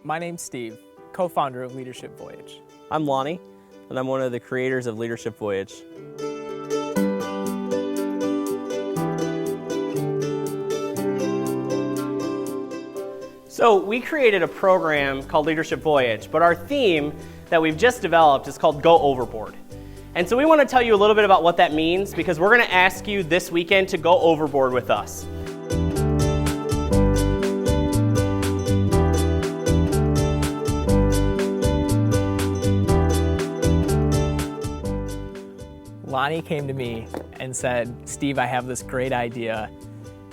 My name's Steve, co-founder of Leadership Voyage. I'm Lonnie, and I'm one of the creators of Leadership Voyage. So we created a program called Leadership Voyage, but our theme that we've just developed is called Go Overboard. And so we want to tell you a little bit about what that means, because we're going to ask you this weekend to go overboard with us. Lonnie came to me and said, Steve, I have this great idea.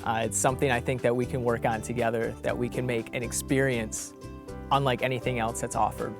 It's something I think that we can work on together, that we can make an experience unlike anything else that's offered.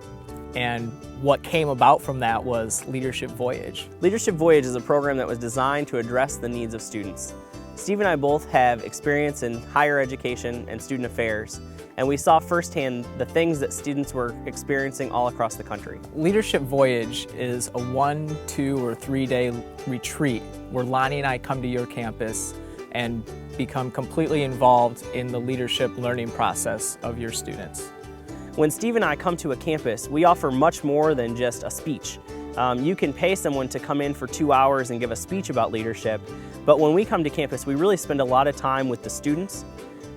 And what came about from that was Leadership Voyage. Leadership Voyage is a program that was designed to address the needs of students. Steve and I both have experience in higher education and student affairs, and we saw firsthand the things that students were experiencing all across the country. Leadership Voyage is a 1, 2, or 3-day retreat where Lonnie and I come to your campus and become completely involved in the leadership learning process of your students. When Steve and I come to a campus, we offer much more than just a speech. You can pay someone to come in for 2 hours and give a speech about leadership, but when we come to campus, we really spend a lot of time with the students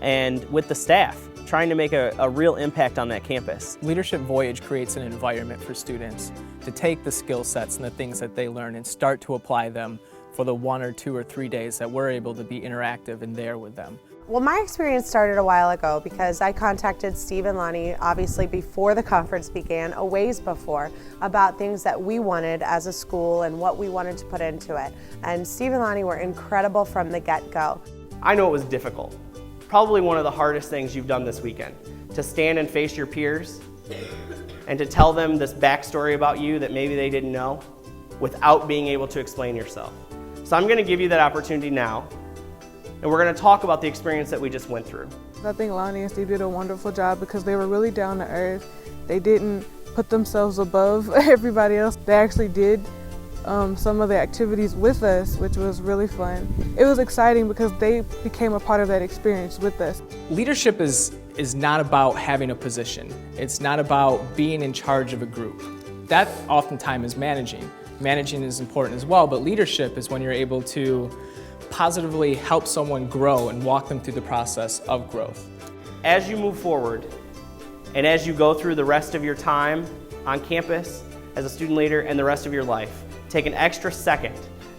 and with the staff, trying to make a real impact on that campus. Leadership Voyage creates an environment for students to take the skill sets and the things that they learn and start to apply them for the 1 or 2 or 3 days that we're able to be interactive and there with them. Well, my experience started a while ago because I contacted Steve and Lonnie, obviously before the conference began, a ways before, about things that we wanted as a school and what we wanted to put into it. And Steve and Lonnie were incredible from the get-go. I know it was difficult. Probably one of the hardest things you've done this weekend, to stand and face your peers and to tell them this backstory about you that maybe they didn't know without being able to explain yourself. So I'm going to give you that opportunity now, and we're going to talk about the experience that we just went through. I think Lonnie and Steve did a wonderful job because they were really down to earth. They didn't put themselves above everybody else. They actually did some of the activities with us, which was really fun. It was exciting because they became a part of that experience with us. Leadership is not about having a position. It's not about being in charge of a group. That oftentimes is managing. Managing is important as well, but leadership is when you're able to positively help someone grow and walk them through the process of growth. As you move forward, and as you go through the rest of your time on campus as a student leader and the rest of your life, take an extra second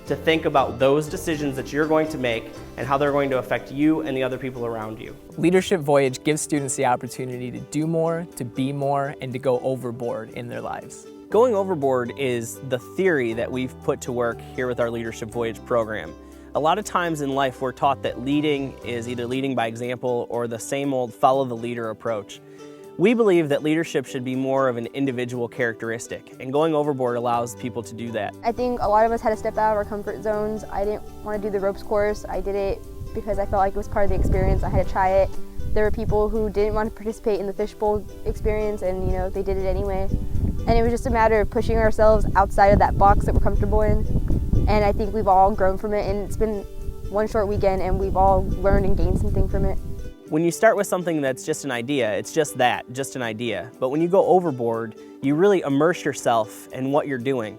to think about those decisions that you're going to make and how they're going to affect you and the other people around you. Leadership Voyage gives students the opportunity to do more, to be more, and to go overboard in their lives. Going overboard is the theory that we've put to work here with our Leadership Voyage program. A lot of times in life we're taught that leading is either leading by example or the same old follow the leader approach. We believe that leadership should be more of an individual characteristic, and going overboard allows people to do that. I think a lot of us had to step out of our comfort zones. I didn't want to do the ropes course. I did it because I felt like it was part of the experience. I had to try it. There were people who didn't want to participate in the fishbowl experience, and they did it anyway. And it was just a matter of pushing ourselves outside of that box that we're comfortable in. And I think we've all grown from it, and it's been one short weekend and we've all learned and gained something from it. When you start with something that's just an idea, it's just that, just an idea. But when you go overboard, you really immerse yourself in what you're doing.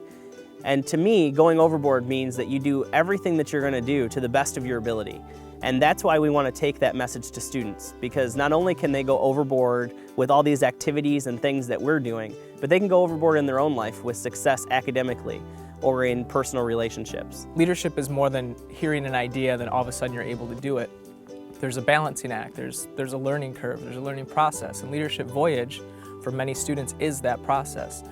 And to me, going overboard means that you do everything that you're going to do to the best of your ability. And that's why we want to take that message to students, because not only can they go overboard with all these activities and things that we're doing, but they can go overboard in their own life with success academically or in personal relationships. Leadership is more than hearing an idea, then all of a sudden you're able to do it. There's a balancing act, there's a learning curve, there's a learning process, and Leadership Voyage for many students is that process.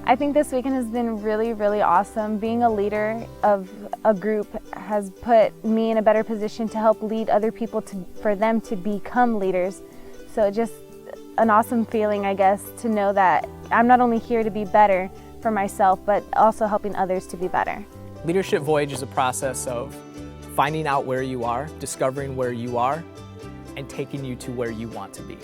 I think this weekend has been really, really awesome. Being a leader of a group has put me in a better position to help lead other people for them to become leaders. So just an awesome feeling, I guess, to know that I'm not only here to be better for myself, but also helping others to be better. Leadership Voyage is a process of finding out where you are, discovering where you are, and taking you to where you want to be.